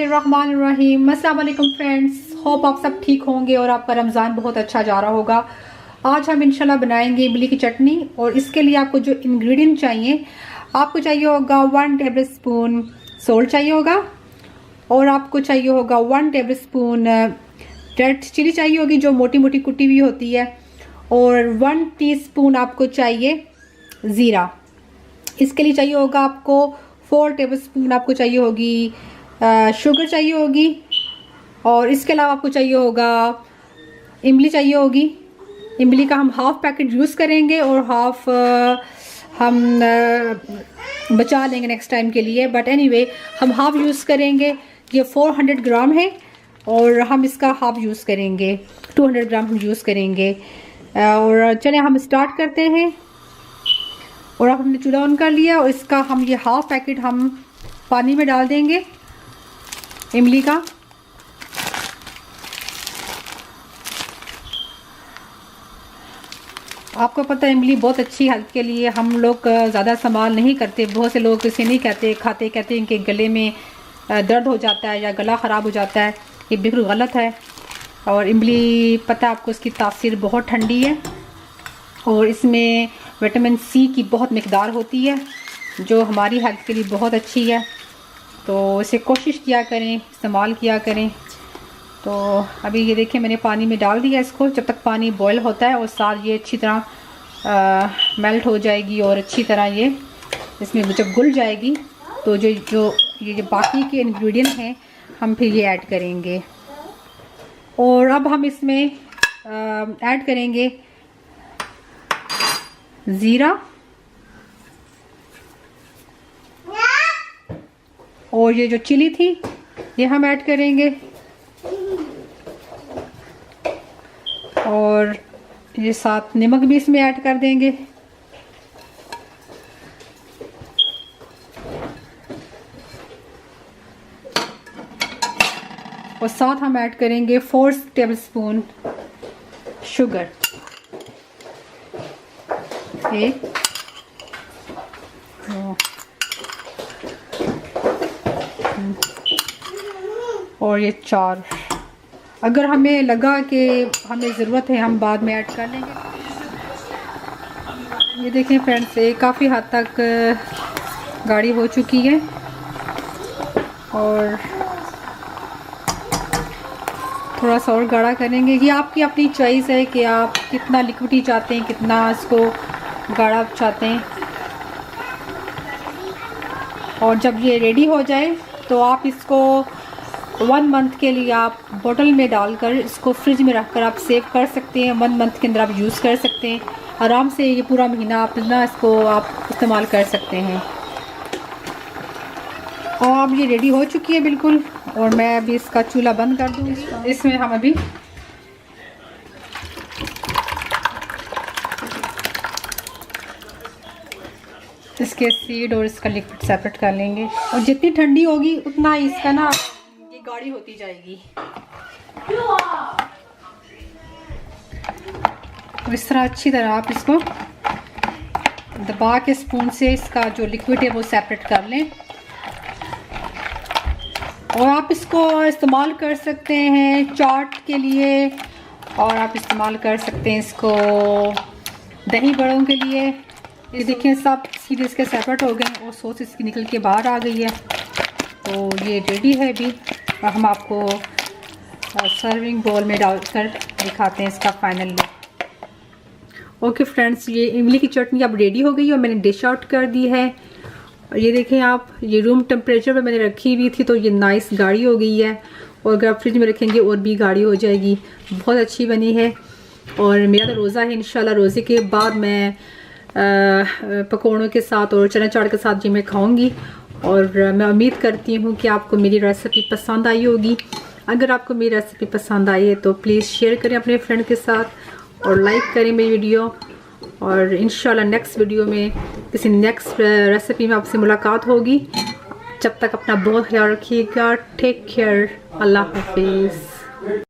बिस्मिल्लाहिर्रहमानिर्रहीम। अस्सलाम वालेकुम फ्रेंड्स, होप आप सब ठीक होंगे और आपका रमज़ान बहुत अच्छा जा रहा होगा। आज हम इंशाल्लाह बनाएंगे इमली की चटनी और इसके लिए आपको जो इंग्रेडिएंट चाहिए, आपको चाहिए होगा 1 टेबल स्पून सोल्ट चाहिए होगा और आपको चाहिए होगा 1 टेबल स्पून रेड चिली चाहिए होगी जो मोटी मोटी कुटी हुई होती है और 1 टीस्पून आपको चाहिए ज़ीरा। इसके लिए चाहिए होगा आपको 4 टेबल स्पून आपको चाहिए होगी शुगर चाहिए होगी और इसके अलावा आपको चाहिए होगा इमली चाहिए होगी। इमली का हम हाफ पैकेट यूज़ करेंगे और हाफ हम बचा लेंगे नेक्स्ट टाइम के लिए, बट एनीवे हम हाफ यूज़ करेंगे। ये 400 ग्राम है और हम इसका हाफ यूज़ करेंगे, 200 ग्राम हम यूज़ करेंगे। और चलिए हम स्टार्ट करते हैं। और अब हमने चूल्हा ऑन कर लिया और इसका हम ये हाफ पैकेट हम पानी में डाल देंगे इमली का। आपको पता है इमली बहुत अच्छी हेल्थ के लिए, हम लोग ज़्यादा इस्तेमाल नहीं करते। बहुत से लोग इसे नहीं कहते, खाते कहते हैं इनके गले में दर्द हो जाता है या गला ख़राब हो जाता है। ये बिल्कुल गलत है। और इमली पता है आपको, इसकी तासीर बहुत ठंडी है और इसमें विटामिन सी की बहुत मिकदार होती है जो हमारी हेल्थ के लिए बहुत अच्छी है। तो इसे कोशिश किया करें, इस्तेमाल किया करें। तो अभी ये देखिए मैंने पानी में डाल दिया इसको। जब तक पानी बॉयल होता है और साथ ये अच्छी तरह मेल्ट हो जाएगी और अच्छी तरह ये इसमें जब घुल जाएगी तो जो बाकी के इंग्रेडिएंट हैं हम फिर ये ऐड करेंगे। और अब हम इसमें ऐड करेंगे ज़ीरा और ये जो चिली थी ये हम ऐड करेंगे और ये साथ नमक भी इसमें ऐड कर देंगे। और साथ हम ऐड करेंगे 4 टेबल स्पून शुगर। एक और ये 4। अगर हमें लगा कि हमें ज़रूरत है हम बाद में ऐड कर लेंगे। ये देखें फ्रेंड्स, ये काफ़ी हद तक गाढ़ी हो चुकी है और थोड़ा सा और गाढ़ा करेंगे। ये आपकी अपनी चॉइस है कि आप कितना लिक्विडी चाहते हैं, कितना इसको गाढ़ा चाहते हैं। और जब ये रेडी हो जाए तो आप इसको 1 मंथ के लिए आप बोतल में डालकर इसको फ्रिज में रखकर आप सेव कर सकते हैं। 1 मंथ के अंदर आप यूज़ कर सकते हैं आराम से। ये पूरा महीना आप ना इसको आप इस्तेमाल कर सकते हैं। और अब ये रेडी हो चुकी है बिल्कुल। और मैं अभी इसका चूल्हा बंद कर दूँगी। इसमें हम अभी इसके सीड और इसका लिक्विड सेपरेट कर लेंगे। और जितनी ठंडी होगी उतना इसका ना ये गाढ़ी होती जाएगी। तो इस तरह अच्छी तरह आप इसको दबा के स्पून से इसका जो लिक्विड है वो सेपरेट कर लें। और आप इसको इस्तेमाल कर सकते हैं चाट के लिए और आप इस्तेमाल कर सकते हैं इसको दही बड़ों के लिए। ये देखिए सब सीधे इसके सेपरेट हो गए और सॉस इसकी निकल के बाहर आ गई है। तो ये रेडी है अभी और हम आपको सर्विंग बोल में डालकर दिखाते हैं इसका फाइनल लुक। ओके फ्रेंड्स, ये इमली की चटनी अब रेडी हो गई और मैंने डिश आउट कर दी है। और ये देखें आप, ये रूम टेम्परेचर पे मैंने रखी हुई थी तो ये नाइस गाढ़ी हो गई है। और अगर आप फ्रिज में रखेंगे और भी गाढ़ी हो जाएगी। बहुत अच्छी बनी है। और मेरा तो रोज़ा है, इंशाल्लाह रोज़े के बाद मैं पकौड़ों के साथ और चना चाट के साथ जी मैं खाऊंगी। और मैं उम्मीद करती हूँ कि आपको मेरी रेसिपी पसंद आई होगी। अगर आपको मेरी रेसिपी पसंद आई है तो प्लीज़ शेयर करें अपने फ्रेंड के साथ और लाइक करें मेरी वीडियो। और इंशाल्लाह नेक्स्ट वीडियो में किसी नेक्स्ट रेसिपी में आपसे मुलाकात होगी। जब तक अपना बहुत ख्याल रखिएगा। Take care. अल्लाह हाफिज़।